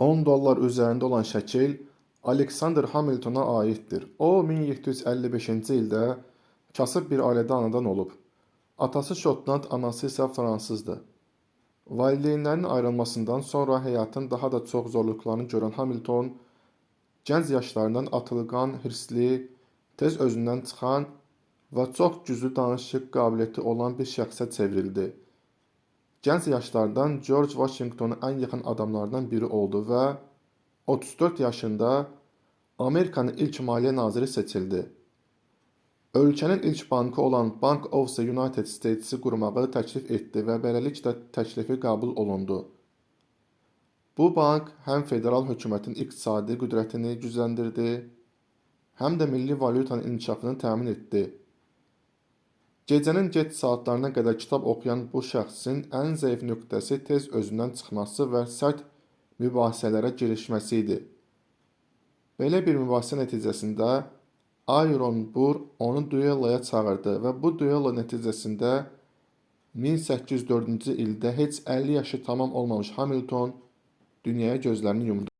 $10 üzərində olan şəkil Alexander Hamiltona aiddir. O, 1755-ci ildə kasıb bir ailədə anadan olub. Atası Şotland, anası isə fransızdır. Valideynlərinin ayrılmasından sonra həyatın daha da çox zorluqlarını görən Hamilton, gənc yaşlarından atılgan, hirsli, tez özündən çıxan və çox güclü danışıq qabiliyyəti olan bir şəxsə çevrildi. Gənc yaşlardan George Washingtonun ən yaxın adamlarından biri oldu və 34 yaşında Amerikanın ilk maliyyə naziri seçildi. Ölkənin ilk bankı olan Bank of the United States'i qurmağı təklif etdi və beləliklə təklifi qəbul olundu. Bu bank həm federal hökumətin iqtisadi qüdrətini gücləndirdi, həm də milli valyutanın inkişafını təmin etdi. Gecənin gec saatlarına qədər kitab oxuyan bu şəxsin ən zəif nöqtəsi tez özündən çıxması və sərt mübahisələrə girişməsi idi. Belə bir mübahisə nəticəsində Aaron Burr onu duelloya çağırdı və bu duello nəticəsində 1804-cü ildə heç 50 yaşı tamam olmamış Hamilton dünyaya gözlərini yumdu.